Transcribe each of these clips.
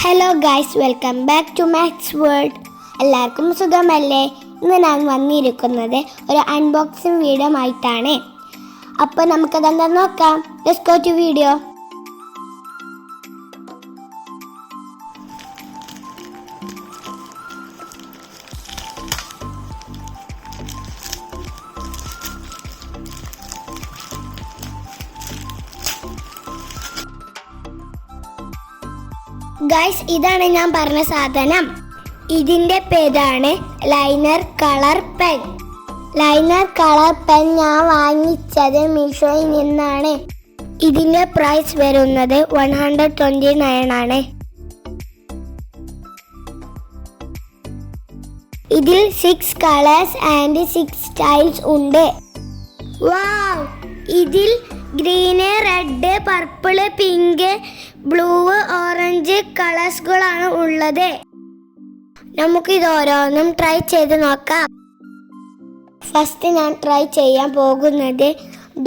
Hello guys, welcome back to Max World. എല്ലാവർക്കും സുഖമല്ലേ? ഇന്ന് ഞാൻ വന്നിരിക്കുന്നത് ഒരു അൺബോക്സിങ് വീഡിയോ ആയിട്ടാണ്. അപ്പോൾ നമുക്കതെന്താ നോക്കാം. Let's go to video. Guys, ഇതാണ് ഞാൻ പറഞ്ഞ സാധനം. ഇതിൻ്റെ പേരാണ് liner colour pen. Liner colour pen ഞാൻ വാങ്ങിച്ചത് മീഷോയിൽ നിന്നാണ്. ഇതിൻ്റെ പ്രൈസ് വരുന്നത് 129 ആണ്. ഇതിൽ 6 കളേഴ്സ് ആൻഡ് 6 സ്റ്റൈൽസ് ഉണ്ട്. വാവ്! ഇതിൽ green, red, purple, pink, blue, orange കളേഴ്സുകളാണ് ഉള്ളത്. നമുക്കിത് ഓരോന്നും ട്രൈ ചെയ്ത് നോക്കാം. ഫസ്റ്റ് ഞാൻ ട്രൈ ചെയ്യാൻ പോകുന്നത്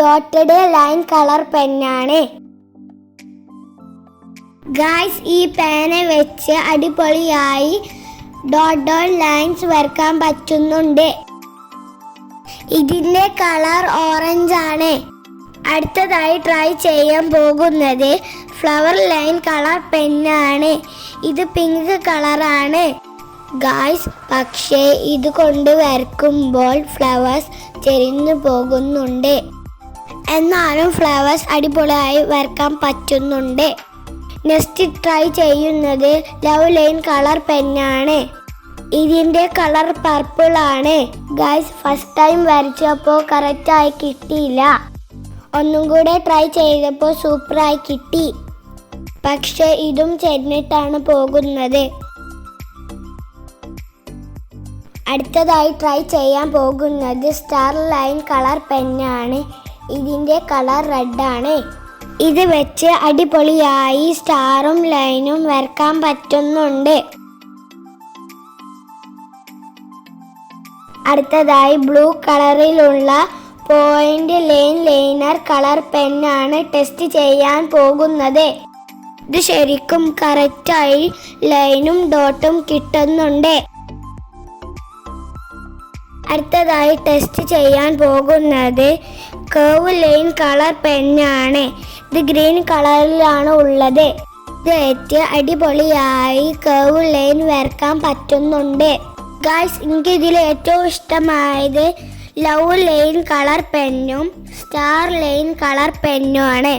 ഡോട്ടഡ് ലൈൻ കളർ പെന്നാണ്. ഗൈസ്, ഈ പേന വെച്ച് അടിപൊളിയായി ഡോട്ട് ലൈൻസ് വരക്കാൻ പറ്റുന്നുണ്ട്. ഇതിൻ്റെ കളർ ഓറഞ്ച് ആണ്. അടുത്തതായി ട്രൈ ചെയ്യാൻ പോകുന്നത് ഫ്ലവർ ലൈൻ കളർ പെന്നാണ്. ഇത് പിങ്ക് കളറാണ് ഗായ്സ്. പക്ഷേ ഇത് കൊണ്ട് വരക്കുമ്പോൾ ഫ്ലവേഴ്സ് ചെരിഞ്ഞു പോകുന്നുണ്ട്. എന്നാലും ഫ്ലവേഴ്സ് അടിപൊളിയായി വരക്കാൻ പറ്റുന്നുണ്ട്. നെക്സ്റ്റ് ട്രൈ ചെയ്യുന്നത് ലവ് ലൈൻ കളർ പെന്നാണ്. ഇതിൻ്റെ കളർ പർപ്പിൾ ആണ്. ഗായ്സ്, ഫസ്റ്റ് ടൈം വരച്ചപ്പോൾ കറക്റ്റായി കിട്ടിയില്ല. ഒന്നും കൂടെ ട്രൈ ചെയ്തപ്പോൾ സൂപ്പറായി കിട്ടി. പക്ഷേ ഇതും ചെന്നിട്ടാണ് പോകുന്നത്. അടുത്തതായി ട്രൈ ചെയ്യാൻ പോകുന്നത് സ്റ്റാർ ലൈൻ കളർ പെന്നാണ്. ഇതിൻ്റെ കളർ റെഡ് ആണ്. ഇത് വെച്ച് അടിപൊളിയായി സ്റ്റാറും ലൈനും വരക്കാൻ പറ്റുന്നുണ്ട്. അടുത്തതായി ബ്ലൂ കളറിലുള്ള പോയിന്റ് ലൈനർ കളർ പെന്നാണ് ടെസ്റ്റ് ചെയ്യാൻ പോകുന്നത്. ഇത് ശരിക്കും കറക്റ്റായി ലൈനും ഡോട്ടും കിട്ടുന്നുണ്ട്. അടുത്തതായി ടെസ്റ്റ് ചെയ്യാൻ പോകുന്നത് കർവ് ലൈൻ കളർ പെന്നാണ്. ഇത് ഗ്രീൻ കളറിലാണ് ഉള്ളത്. ഇത് വെച്ച് അടിപൊളിയായി കർവ് ലൈൻ വരക്കാൻ പറ്റുന്നുണ്ട്. ഗായ്സ്, എനിക്ക് ഇതിൽ ഏറ്റവും ഇഷ്ടമായത് ലവ് ലൈൻ കളർ പെന്നും സ്റ്റാർ ലൈൻ കളർ പെന്നും ആണ്.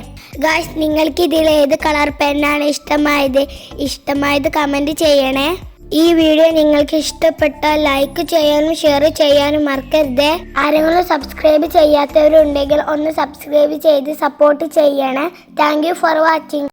ഗായ്സ്, നിങ്ങൾക്ക് ഇതിൽ ഏത് കളർ പെന്നാണ് ഇഷ്ടമായത് കമൻറ്റ് ചെയ്യണേ. ഈ വീഡിയോ നിങ്ങൾക്ക് ഇഷ്ടപ്പെട്ടാൽ ലൈക്ക് ചെയ്യാനും ഷെയർ ചെയ്യാനും മറക്കരുത്. ആരെങ്കിലും സബ്സ്ക്രൈബ് ചെയ്യാത്തവരുണ്ടെങ്കിൽ ഒന്ന് സബ്സ്ക്രൈബ് ചെയ്ത് സപ്പോർട്ട് ചെയ്യണേ. Thank you for watching.